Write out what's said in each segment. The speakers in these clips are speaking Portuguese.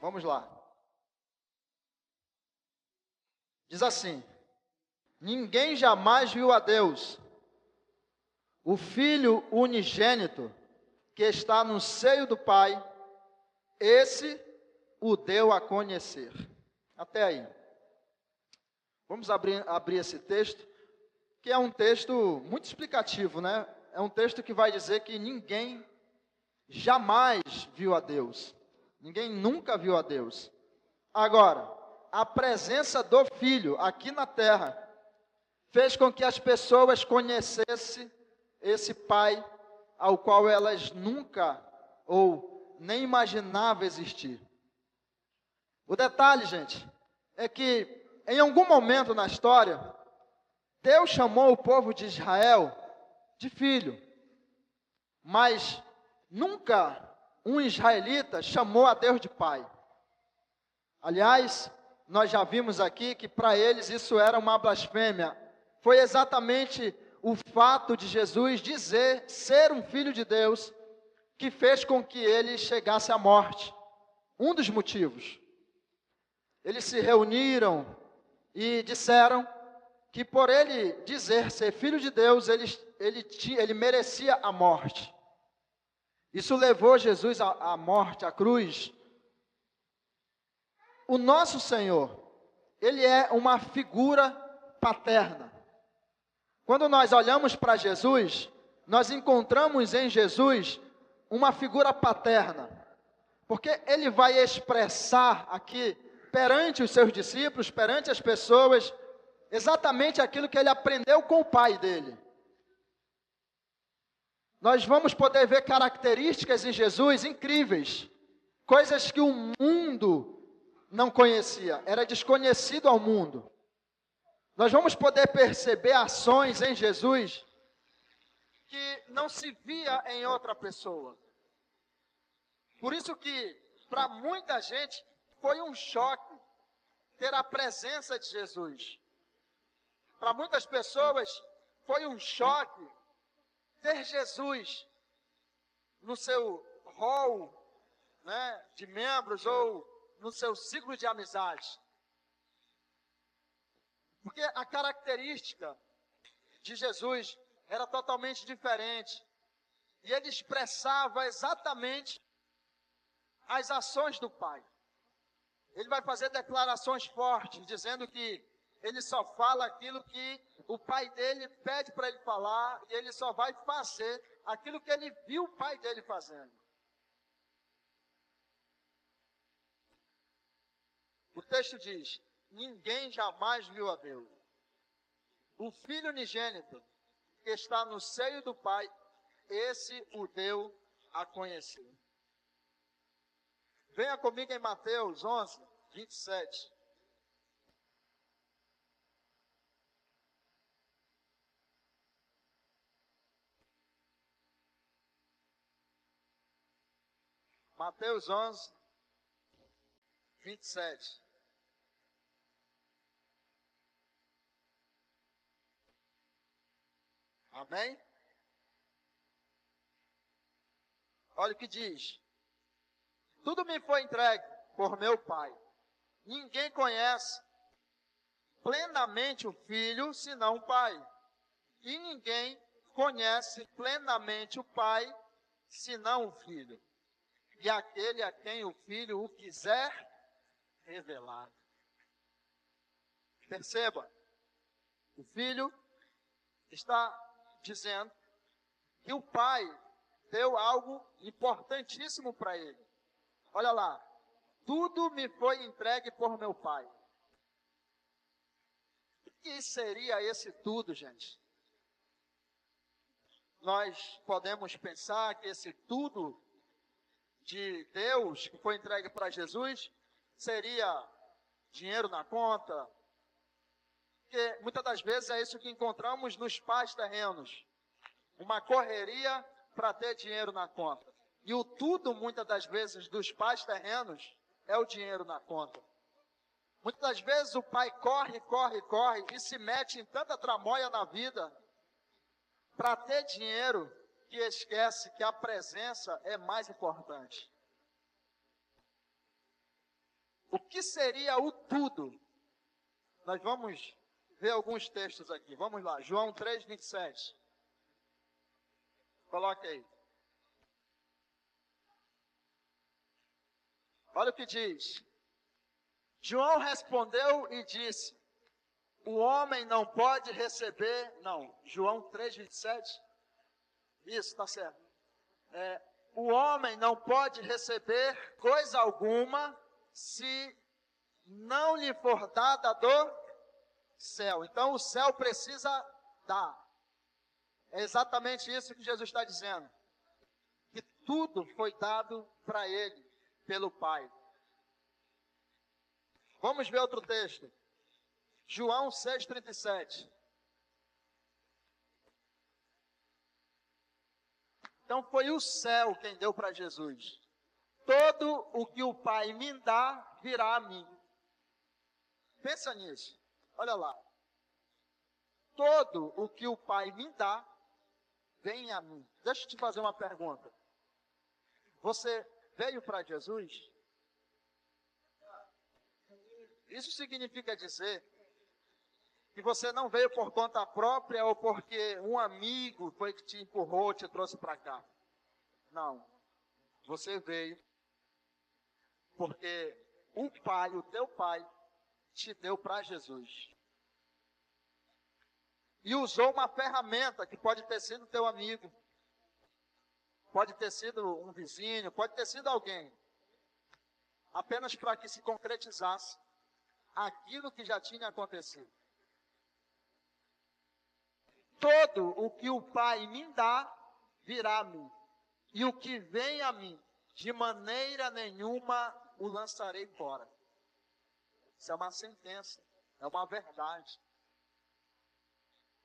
Vamos lá. Diz assim: ninguém jamais viu a Deus. O Filho unigênito, que está no seio do Pai, esse o deu a conhecer. Até aí. Vamos abrir esse texto, que é um texto muito explicativo, né? É um texto que vai dizer que ninguém jamais viu a Deus. Ninguém nunca viu a Deus. Agora, a presença do Filho aqui na terra fez com que as pessoas conhecessem esse Pai ao qual elas nunca ou nem imaginavam existir. O detalhe, gente, é que em algum momento na história, Deus chamou o povo de Israel de filho, mas nunca um israelita chamou a Deus de pai. Aliás, nós já vimos aqui que para eles isso era uma blasfêmia. Foi exatamente o fato de Jesus dizer ser um filho de Deus que fez com que ele chegasse à morte. Um dos motivos. Eles se reuniram e disseram que por ele dizer ser filho de Deus, ele merecia a morte. Isso levou Jesus à morte, à cruz. O nosso Senhor, ele é uma figura paterna. Quando nós olhamos para Jesus, nós encontramos em Jesus uma figura paterna. Porque ele vai expressar aqui, perante os seus discípulos, perante as pessoas, exatamente aquilo que ele aprendeu com o pai dele. Nós vamos poder ver características em Jesus incríveis, coisas que o mundo não conhecia, era desconhecido ao mundo. Nós vamos poder perceber ações em Jesus que não se via em outra pessoa. Por isso que, para muita gente, foi um choque ter a presença de Jesus. Para muitas pessoas, foi um choque ter Jesus no seu rol, né, de membros ou no seu ciclo de amizade. Porque a característica de Jesus era totalmente diferente. E ele expressava exatamente as ações do Pai. Ele vai fazer declarações fortes, dizendo que ele só fala aquilo que o pai dele pede para ele falar, e ele só vai fazer aquilo que ele viu o pai dele fazendo. O texto diz: ninguém jamais viu a Deus. O Filho unigênito, que está no seio do Pai, esse o deu a conhecer. Venha comigo em Mateus 11, 27. Mateus 11, 27. Amém? Olha o que diz: tudo me foi entregue por meu Pai. Ninguém conhece plenamente o Filho, senão o Pai. E ninguém conhece plenamente o Pai, senão o Filho. E aquele a quem o Filho o quiser revelar. Perceba, o Filho está dizendo que o Pai deu algo importantíssimo para ele. Olha lá, tudo me foi entregue por meu Pai. O que seria esse tudo, gente? Nós podemos pensar que esse tudo de Deus que foi entregue para Jesus seria dinheiro na conta, porque muitas das vezes é isso que encontramos nos pais terrenos, uma correria para ter dinheiro na conta. E o tudo, muitas das vezes, dos pais terrenos é o dinheiro na conta. Muitas das vezes o pai corre e se mete em tanta tramóia na vida para ter dinheiro que esquece que a presença é mais importante. O que seria o tudo? Nós vamos ver alguns textos aqui. Vamos lá, João 3, 27. Coloque aí. Olha o que diz. João respondeu e disse: o homem não pode receber... Não, João 3, 27. Isso, está certo. O homem não pode receber coisa alguma se não lhe for dada do céu. Então o céu precisa dar. É exatamente isso que Jesus está dizendo. Que tudo foi dado para ele, pelo Pai. Vamos ver outro texto. João 6,37. Então foi o céu quem deu para Jesus. Todo o que o Pai me dá, virá a mim. Pensa nisso. Olha lá. Todo o que o Pai me dá, vem a mim. Deixa eu te fazer uma pergunta. Você veio para Jesus? Isso significa dizer que você não veio por conta própria ou porque um amigo foi que te empurrou, te trouxe para cá. Não. Você veio porque o Pai, o teu Pai, te deu para Jesus. E usou uma ferramenta que pode ter sido teu amigo, pode ter sido um vizinho, pode ter sido alguém, apenas para que se concretizasse aquilo que já tinha acontecido. Todo o que o Pai me dá, virá a mim. E o que vem a mim, de maneira nenhuma o lançarei fora. Isso é uma sentença, é uma verdade.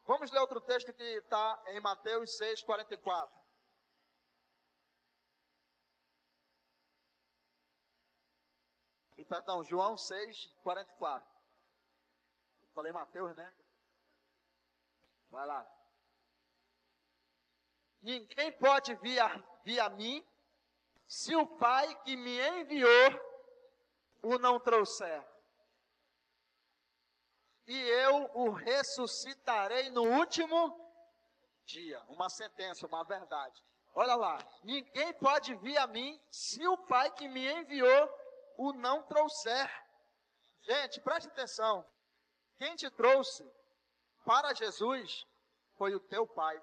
Vamos ler outro texto que está em Mateus 6, 44. Perdão, João 6, 44. Falei Mateus, né? Vai lá. Ninguém pode vir a mim, se o Pai que me enviou o não trouxer. E eu o ressuscitarei no último dia. Uma sentença, uma verdade. Olha lá. Ninguém pode vir a mim, se o Pai que me enviou o não trouxer. Gente, preste atenção. Quem te trouxe para Jesus foi o teu Pai.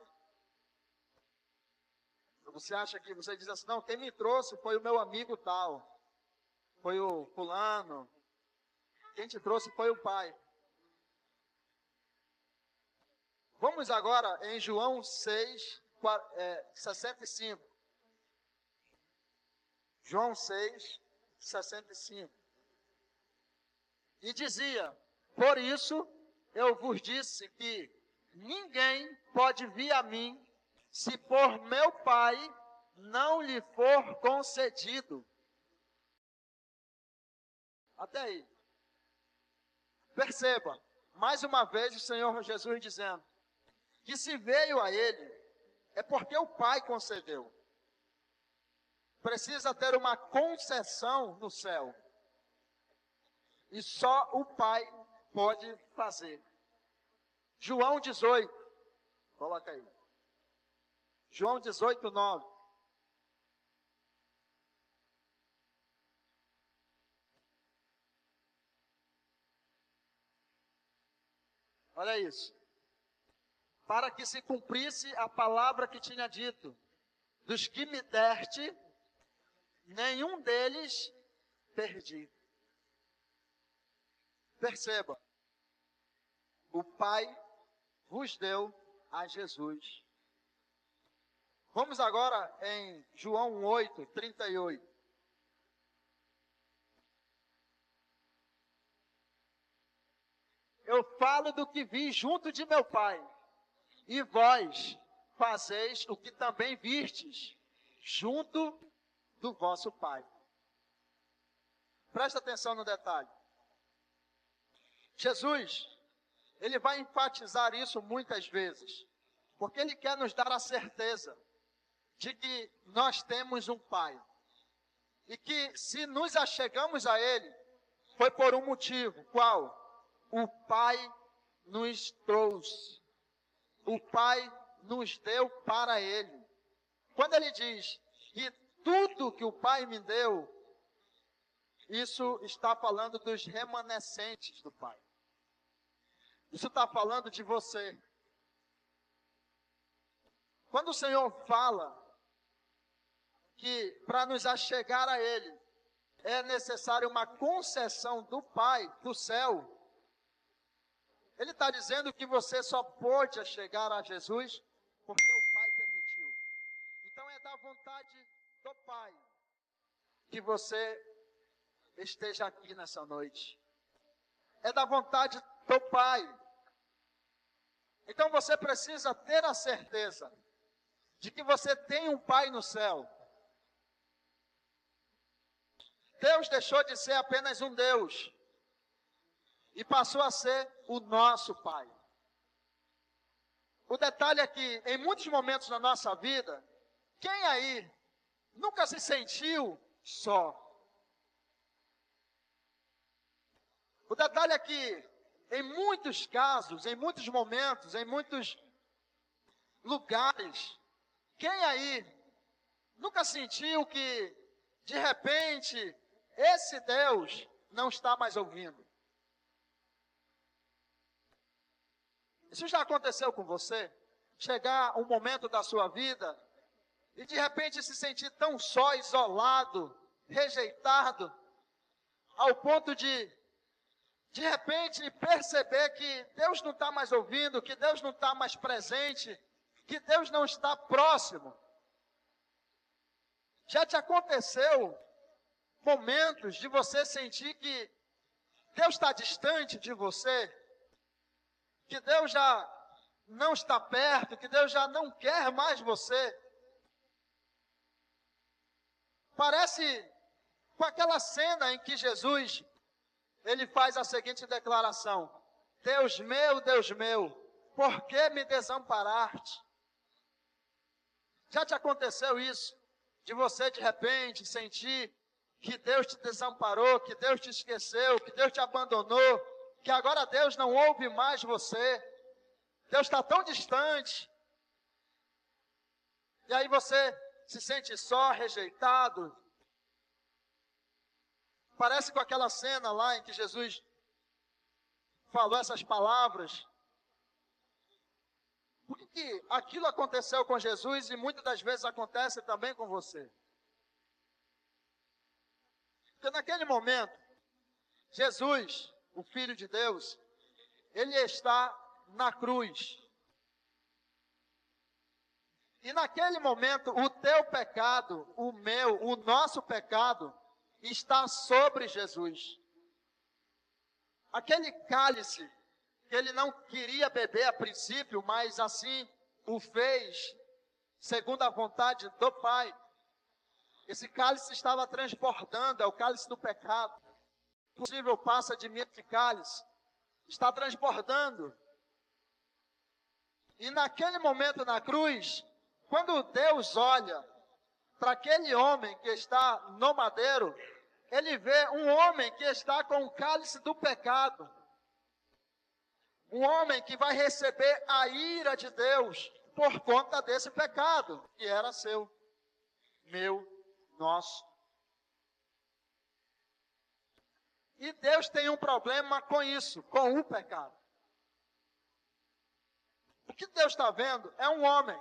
Você acha que, você diz assim, não, quem me trouxe foi o meu amigo tal, foi o fulano, quem te trouxe foi o Pai. Vamos agora em João 6, 65. João 6, 65. E dizia, por isso eu vos disse que ninguém pode vir a mim, se por meu Pai não lhe for concedido. Até aí. Perceba, mais uma vez o Senhor Jesus dizendo, que se veio a ele, é porque o Pai concedeu. Precisa ter uma concessão no céu. E só o Pai pode fazer. João 18, coloca aí. João 18, 9. Olha isso. Para que se cumprisse a palavra que tinha dito, dos que me deste, nenhum deles perdi. Perceba, o Pai vos deu a Jesus. Vamos agora em João 8, 38. Eu falo do que vi junto de meu Pai, e vós fazeis o que também vistes, junto do vosso Pai. Presta atenção no detalhe. Jesus, ele vai enfatizar isso muitas vezes, porque ele quer nos dar a certeza de que nós temos um Pai, e que se nos achegamos a Ele, foi por um motivo. Qual? O Pai nos trouxe. O Pai nos deu para Ele. Quando Ele diz que tudo que o Pai me deu, isso está falando dos remanescentes do Pai. Isso está falando de você. Quando o Senhor fala que para nos achegar a Ele é necessário uma concessão do Pai, do céu, Ele está dizendo que você só pode chegar a Jesus porque o Pai permitiu. Então é da vontade do Pai que você esteja aqui nessa noite. É da vontade do Pai. Então você precisa ter a certeza de que você tem um Pai no céu. Deus deixou de ser apenas um Deus e passou a ser o nosso Pai. O detalhe é que, em muitos momentos na nossa vida, quem aí nunca se sentiu só? O detalhe é que, em muitos casos, em muitos momentos, em muitos lugares, quem aí nunca sentiu que, de repente, esse Deus não está mais ouvindo? Isso já aconteceu com você? Chegar um momento da sua vida e de repente se sentir tão só, isolado, rejeitado, ao ponto de repente perceber que Deus não está mais ouvindo, que Deus não está mais presente, que Deus não está próximo. Já te aconteceu momentos de você sentir que Deus está distante de você, que Deus já não está perto, que Deus já não quer mais você? Parece com aquela cena em que Jesus, ele faz a seguinte declaração: Deus meu, por que me desamparaste? Já te aconteceu isso? De você de repente sentir que Deus te desamparou, que Deus te esqueceu, que Deus te abandonou, que agora Deus não ouve mais você, Deus está tão distante, e aí você se sente só, rejeitado. Parece com aquela cena lá em que Jesus falou essas palavras. Por que aquilo aconteceu com Jesus e muitas das vezes acontece também com você? Porque naquele momento, Jesus, o Filho de Deus, ele está na cruz. E naquele momento, o teu pecado, o meu, o nosso pecado, está sobre Jesus. Aquele cálice que ele não queria beber a princípio, mas assim o fez, segundo a vontade do Pai. Esse cálice estava transbordando, é o cálice do pecado. Impossível passa de mim esse cálice. Está transbordando. E naquele momento na cruz, quando Deus olha para aquele homem que está no madeiro, ele vê um homem que está com o cálice do pecado. Um homem que vai receber a ira de Deus por conta desse pecado, que era seu, meu, nosso. E Deus tem um problema com isso, com o pecado. O que Deus está vendo é um homem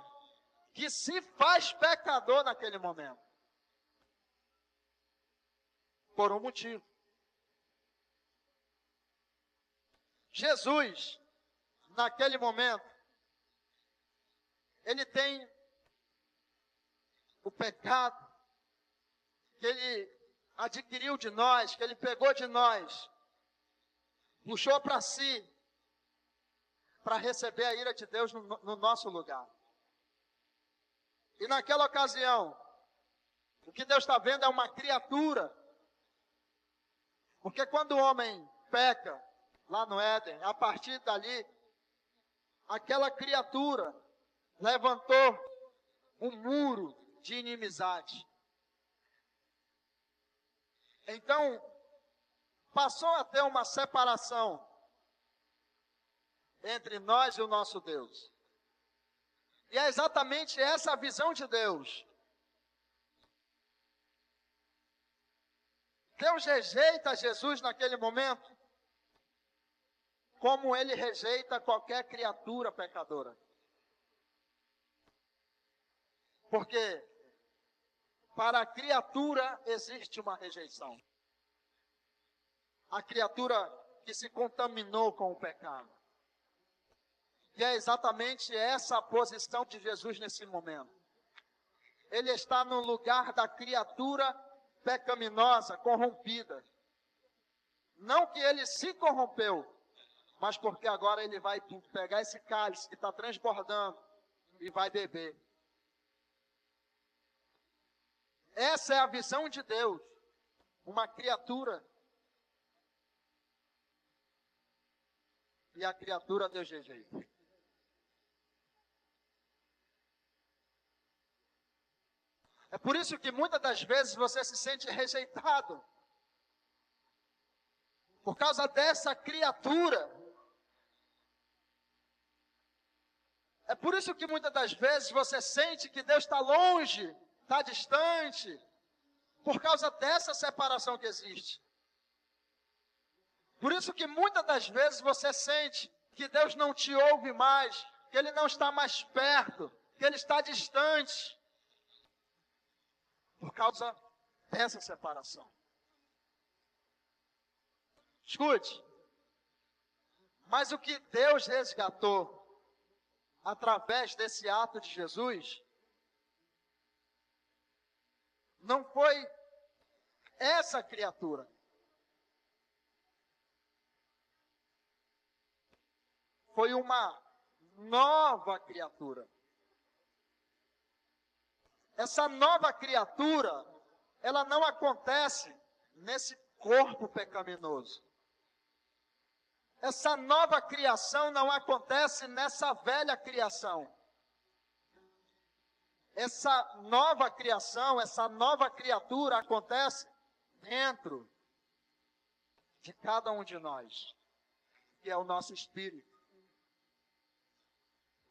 que se faz pecador naquele momento. Por um motivo. Jesus, naquele momento, ele tem o pecado que ele adquiriu de nós, que ele pegou de nós, puxou para si, para receber a ira de Deus no nosso lugar. E naquela ocasião, o que Deus está vendo é uma criatura. Porque quando o homem peca, lá no Éden, a partir dali, aquela criatura levantou um muro de inimizade. Então, passou a ter uma separação entre nós e o nosso Deus. E é exatamente essa a visão de Deus. Deus rejeita Jesus naquele momento, como ele rejeita qualquer criatura pecadora. Porque para a criatura existe uma rejeição. A criatura que se contaminou com o pecado. E é exatamente essa a posição de Jesus nesse momento. Ele está no lugar da criatura pecaminosa, corrompida. Não que ele se corrompeu, mas porque agora ele vai pegar esse cálice que está transbordando e vai beber. Essa é a visão de Deus. Uma criatura. E a criatura Deus rejeita. É por isso que muitas das vezes você se sente rejeitado. Por causa dessa criatura. É por isso que muitas das vezes você sente que Deus está longe, está distante. Por causa dessa separação que existe. Por isso que muitas das vezes você sente que Deus não te ouve mais, que Ele não está mais perto, que Ele está distante. Por causa dessa separação. Escute, mas o que Deus resgatou através desse ato de Jesus não foi essa criatura. Foi uma nova criatura. Essa nova criatura, ela não acontece nesse corpo pecaminoso. Essa nova criação não acontece nessa velha criação. Essa nova criação, essa nova criatura acontece dentro de cada um de nós, que é o nosso espírito.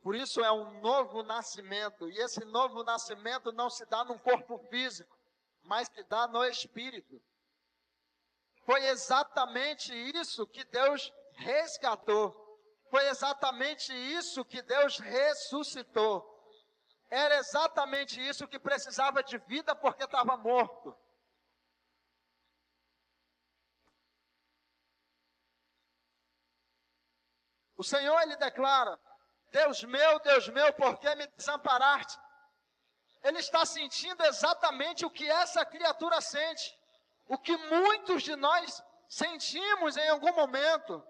Por isso é um novo nascimento, e esse novo nascimento não se dá num corpo físico, mas se dá no espírito. Foi exatamente isso que Deus resgatou. Foi exatamente isso que Deus ressuscitou. Era exatamente isso que precisava de vida porque estava morto. O Senhor, Ele declara: Deus meu, por que me desamparaste? Ele está sentindo exatamente o que essa criatura sente. O que muitos de nós sentimos em algum momento.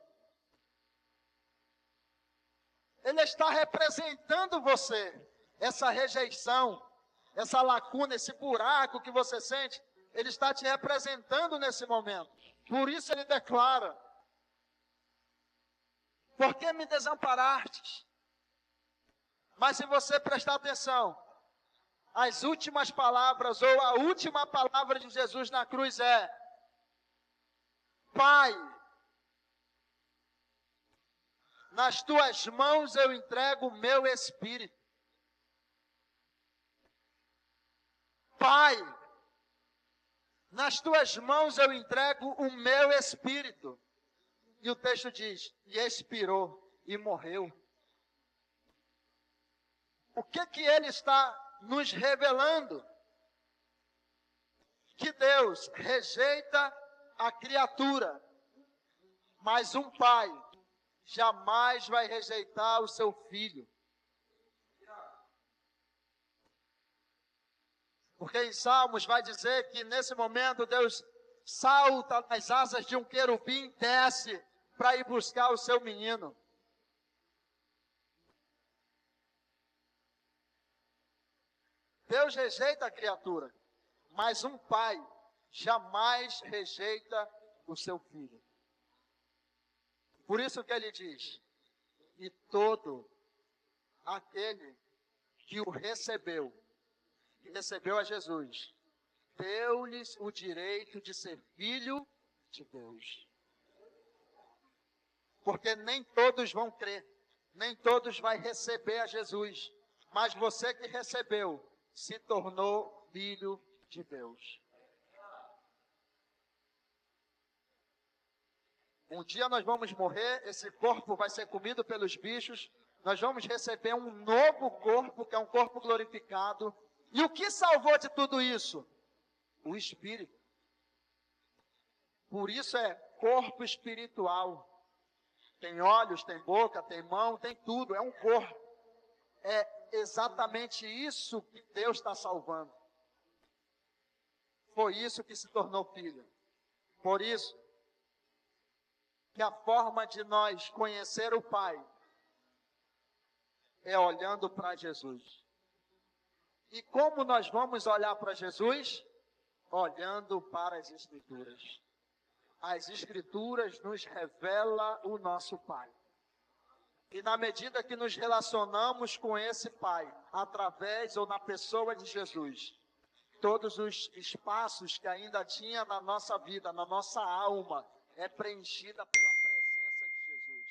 Ele está representando você. Essa rejeição, essa lacuna, esse buraco que você sente. Ele está te representando nesse momento. Por isso ele declara: por que me desamparastes? Mas se você prestar atenção, as últimas palavras, ou a última palavra de Jesus na cruz é: Pai, nas tuas mãos eu entrego o meu espírito. Pai, nas tuas mãos eu entrego o meu espírito. E o texto diz: e expirou e morreu. O que ele está nos revelando? Que Deus rejeita a criatura, mas um pai jamais vai rejeitar o seu filho. Porque em Salmos vai dizer que nesse momento Deus salta nas asas de um querubim e desce para ir buscar o seu menino. Deus rejeita a criatura, mas um pai jamais rejeita o seu filho. Por isso que ele diz: e todo aquele que o recebeu, que recebeu a Jesus, deu-lhes o direito de ser filho de Deus. Porque nem todos vão crer, nem todos vão receber a Jesus, mas você que recebeu, se tornou filho de Deus. Um dia nós vamos morrer, esse corpo vai ser comido pelos bichos, nós vamos receber um novo corpo, que é um corpo glorificado. E o que salvou de tudo isso? O Espírito. Por isso é corpo espiritual. Tem olhos, tem boca, tem mão, tem tudo, é um corpo. É exatamente isso que Deus está salvando. Foi isso que se tornou filho. Por isso que a forma de nós conhecer o Pai é olhando para Jesus. E como nós vamos olhar para Jesus? Olhando para as Escrituras. As Escrituras nos revelam o nosso Pai. E na medida que nos relacionamos com esse Pai, através ou na pessoa de Jesus, todos os espaços que ainda tinha na nossa vida, na nossa alma, é preenchida pela presença de Jesus.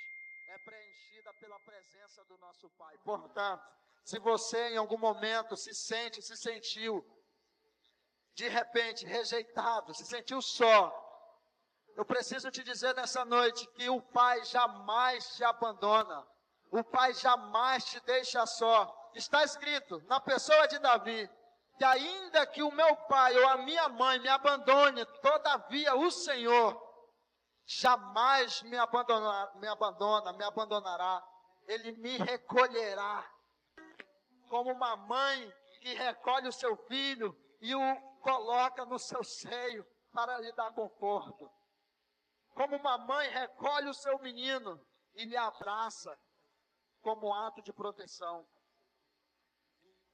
É preenchida pela presença do nosso Pai. Portanto, se você em algum momento se sentiu, de repente, rejeitado, se sentiu só, eu preciso te dizer nessa noite que o Pai jamais te abandona. O Pai jamais te deixa só. Está escrito na pessoa de Davi, que ainda que o meu pai ou a minha mãe me abandone, todavia o Senhor jamais me abandonará. Ele me recolherá. Como uma mãe que recolhe o seu filho e o coloca no seu seio para lhe dar conforto. Como uma mãe recolhe o seu menino e lhe abraça como ato de proteção.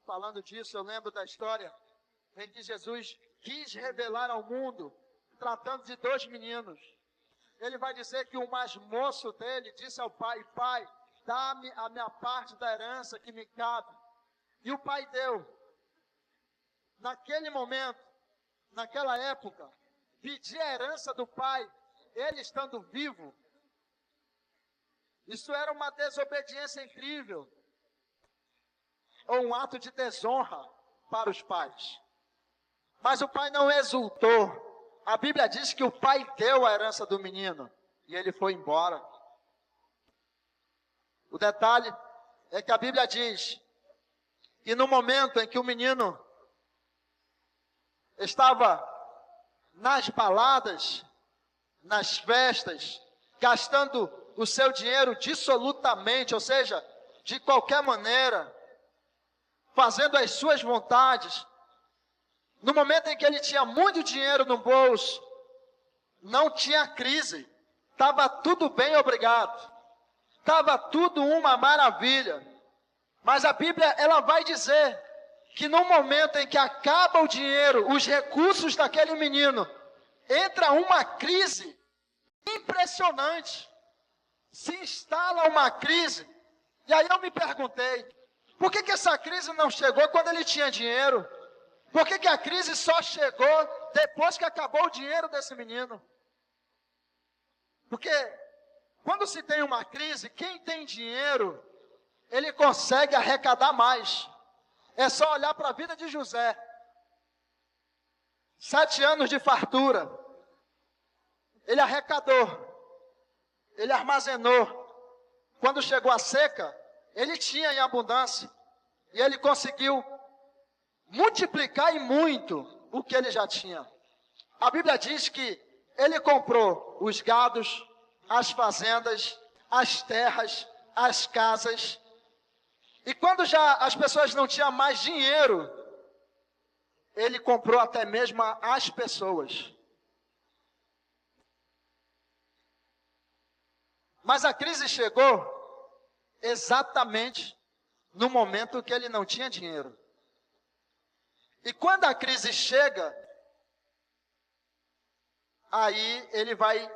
Falando disso, eu lembro da história em que Jesus quis revelar ao mundo, tratando de 2 meninos. Ele vai dizer que o mais moço dele disse ao pai: Pai, dá-me a minha parte da herança que me cabe. E o pai deu. Naquele momento, naquela época, pedir a herança do pai, ele estando vivo, isso era uma desobediência incrível, ou um ato de desonra para os pais. Mas o pai não exultou. A Bíblia diz que o pai deu a herança do menino e ele foi embora. O detalhe é que a Bíblia diz que no momento em que o menino estava nas baladas, nas festas, gastando o seu dinheiro dissolutamente, ou seja, de qualquer maneira, fazendo as suas vontades, no momento em que ele tinha muito dinheiro no bolso, não tinha crise, estava tudo bem, obrigado, estava tudo uma maravilha. Mas a Bíblia, ela vai dizer que no momento em que acaba o dinheiro, os recursos daquele menino, entra uma crise impressionante, se instala uma crise. E aí eu me perguntei, por que essa crise não chegou quando ele tinha dinheiro? Por que a crise só chegou depois que acabou o dinheiro desse menino? Porque quando se tem uma crise, quem tem dinheiro, ele consegue arrecadar mais. É só olhar para a vida de José. 7 anos de fartura. Ele arrecadou. Ele armazenou. Quando chegou a seca, ele tinha em abundância. E ele conseguiu multiplicar em muito o que ele já tinha. A Bíblia diz que ele comprou os gados, as fazendas, as terras, as casas. E quando já as pessoas não tinham mais dinheiro, ele comprou até mesmo as pessoas. Mas a crise chegou exatamente no momento que ele não tinha dinheiro. E quando a crise chega, aí ele vai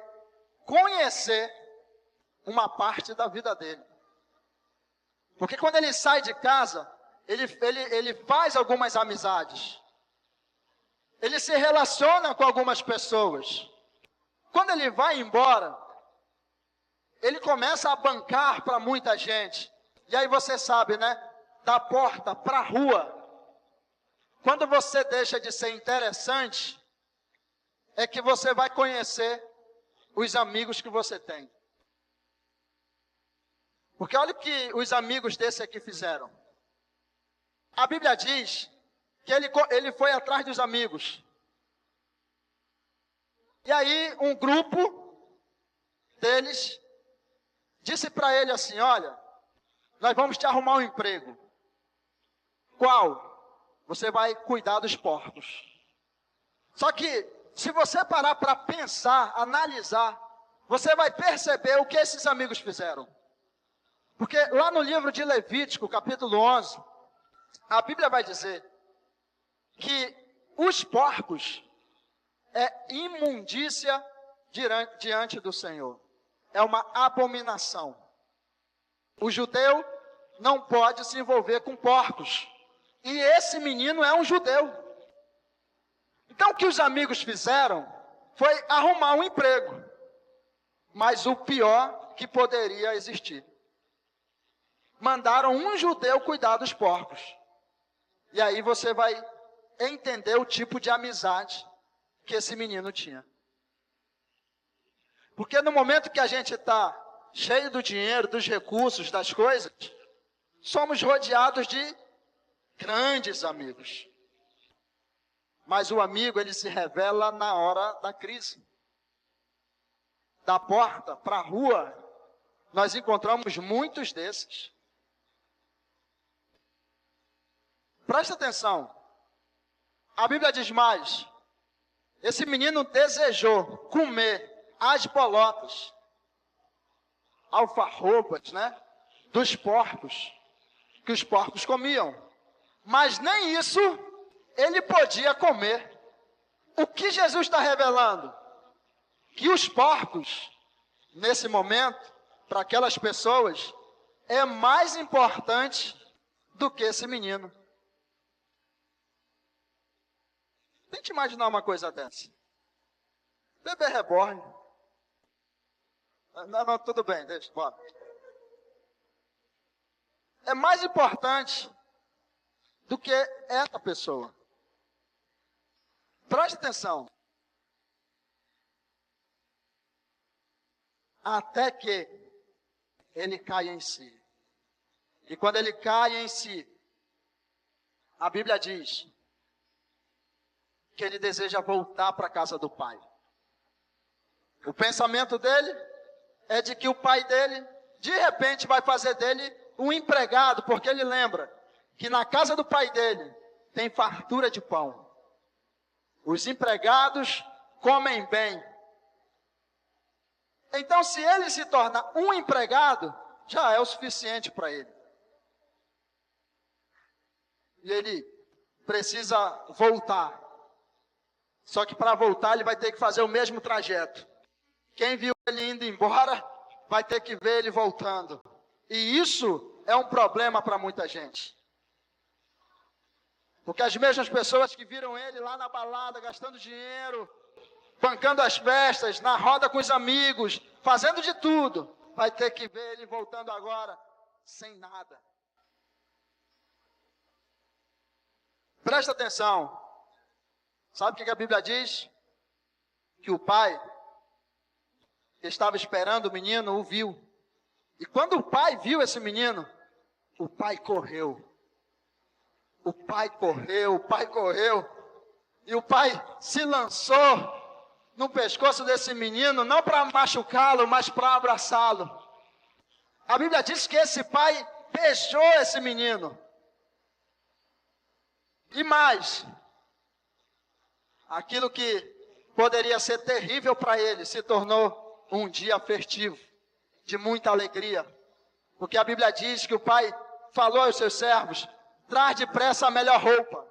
conhecer uma parte da vida dele. Porque quando ele sai de casa, ele faz algumas amizades. Ele se relaciona com algumas pessoas. Quando ele vai embora, ele começa a bancar para muita gente. E aí você sabe, né? Da porta para a rua. Quando você deixa de ser interessante, é que você vai conhecer os amigos que você tem. Porque olha o que os amigos desse aqui fizeram. A Bíblia diz que ele foi atrás dos amigos. E aí um grupo deles disse para ele assim, olha, nós vamos te arrumar um emprego. Qual? Você vai cuidar dos porcos. Só que, se você parar para pensar, analisar, você vai perceber o que esses amigos fizeram. Porque lá no livro de Levítico, capítulo 11, a Bíblia vai dizer que os porcos é imundícia diante do Senhor. É uma abominação. O judeu não pode se envolver com porcos. E esse menino é um judeu. Então o que os amigos fizeram foi arrumar um emprego. Mas o pior que poderia existir. Mandaram um judeu cuidar dos porcos. E aí você vai entender o tipo de amizade que esse menino tinha. Porque no momento que a gente está cheio do dinheiro, dos recursos, das coisas, somos rodeados de grandes amigos. Mas o amigo, ele se revela na hora da crise. Da porta para a rua, nós encontramos muitos desses. Presta atenção. A Bíblia diz mais. Esse menino desejou comer as bolotas, alfarrobas, né? Dos porcos, que os porcos comiam. Mas nem isso ele podia comer. O que Jesus está revelando? Que os porcos, nesse momento, para aquelas pessoas, é mais importante do que esse menino. Tente imaginar uma coisa dessa. Bebê reborn. Não, tudo bem, deixa, bora. É mais importante do que essa pessoa. Preste atenção. Até que ele caia em si. E quando ele cai em si, a Bíblia diz que ele deseja voltar para a casa do pai. O pensamento dele é de que o pai dele, de repente, vai fazer dele um empregado, porque ele lembra que na casa do pai dele tem fartura de pão. Os empregados comem bem. Então, se ele se torna um empregado, já é o suficiente para ele. E ele precisa voltar. Só que para voltar ele vai ter que fazer o mesmo trajeto. Quem viu ele indo embora, vai ter que ver ele voltando. E isso é um problema para muita gente. Porque as mesmas pessoas que viram ele lá na balada, gastando dinheiro, bancando as festas, na roda com os amigos, fazendo de tudo, vai ter que ver ele voltando agora, sem nada. Presta atenção. Sabe o que a Bíblia diz? Que o pai que estava esperando o menino o viu. E quando o pai viu esse menino, o pai correu. O pai correu. E o pai se lançou no pescoço desse menino, não para machucá-lo, mas para abraçá-lo. A Bíblia diz que esse pai beijou esse menino. E mais, aquilo que poderia ser terrível para ele, se tornou um dia festivo, de muita alegria. Porque a Bíblia diz que o pai falou aos seus servos, traz depressa a melhor roupa.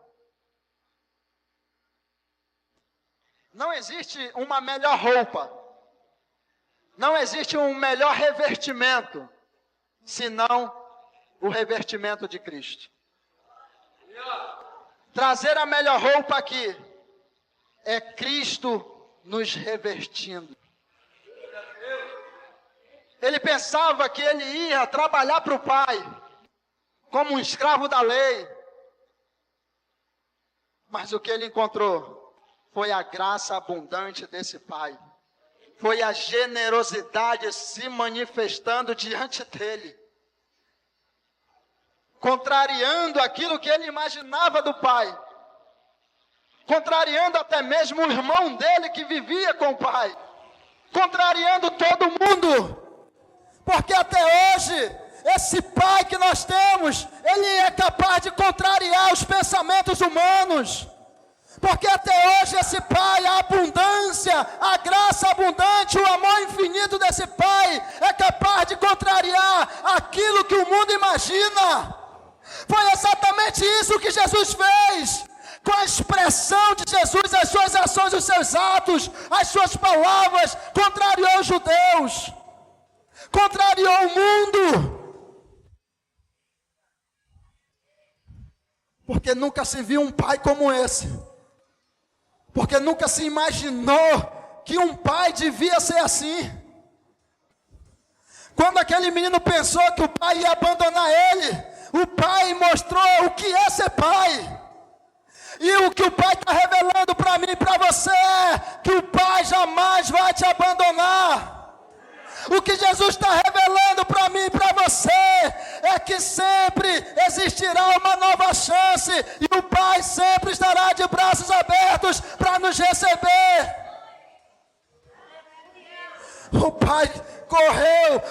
Não existe uma melhor roupa, não existe um melhor revertimento, senão o revertimento de Cristo. Trazer a melhor roupa aqui é Cristo nos revestindo. Ele pensava que ele ia trabalhar para o pai, como um escravo da lei. Mas o que ele encontrou foi a graça abundante desse pai. Foi a generosidade se manifestando diante dele, contrariando aquilo que ele imaginava do pai, contrariando até mesmo o irmão dele que vivia com o pai, contrariando todo mundo. Porque até hoje, esse pai que nós temos, ele é capaz de contrariar os pensamentos humanos. Porque até hoje esse pai, a abundância, a graça abundante, o amor infinito desse pai, é capaz de contrariar aquilo que o mundo imagina. Foi exatamente isso que Jesus fez. Com a expressão de Jesus, as suas ações, os seus atos, as suas palavras, contrariou os judeus, contrariou o mundo. Porque nunca se viu um pai como esse. Porque nunca se imaginou que um pai devia ser assim. Quando aquele menino pensou que o pai ia abandonar ele, o pai mostrou o que é ser pai. E o que o pai está revelando para mim e para você é que o pai jamais vai te abandonar. O que Jesus está revelando para mim e para você é que sempre existirá uma nova chance e o Pai sempre estará de braços abertos para nos receber. O pai correu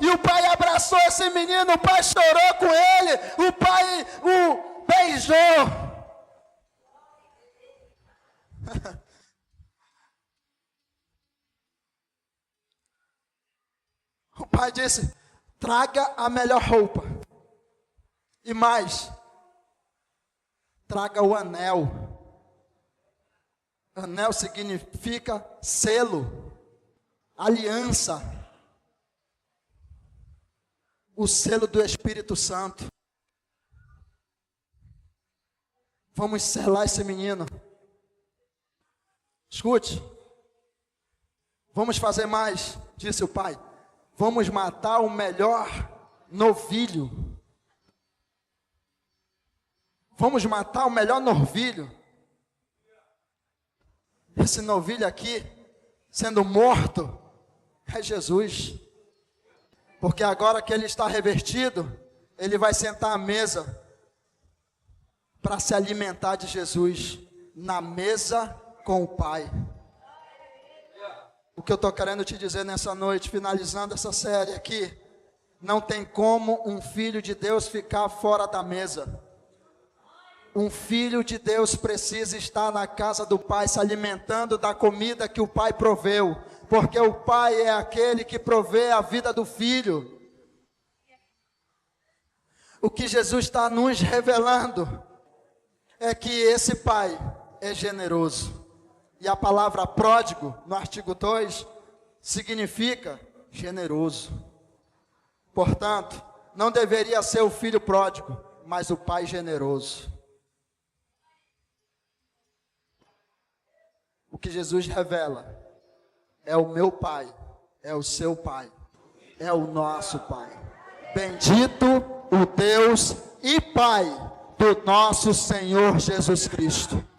e o pai abraçou esse menino, o pai chorou com ele, o pai o beijou. O pai disse: traga a melhor roupa. E mais, traga o anel. Anel significa selo, aliança. O selo do Espírito Santo. Vamos selar esse menino. Escute. Vamos fazer mais, disse o pai. Vamos matar o melhor novilho. Vamos matar o melhor novilho. Esse novilho aqui, sendo morto, é Jesus. Porque agora que ele está revertido, ele vai sentar à mesa para se alimentar de Jesus, na mesa com o Pai. O que eu estou querendo te dizer nessa noite, finalizando essa série aqui, não tem como um filho de Deus ficar fora da mesa. Um filho de Deus precisa estar na casa do Pai, se alimentando da comida que o Pai proveu, porque o Pai é aquele que provê a vida do filho. O que Jesus está nos revelando é que esse Pai é generoso. E a palavra pródigo, no artigo 2, significa generoso. Portanto, não deveria ser o filho pródigo, mas o pai generoso. O que Jesus revela é o meu Pai, é o seu Pai, é o nosso Pai. Bendito o Deus e Pai do nosso Senhor Jesus Cristo.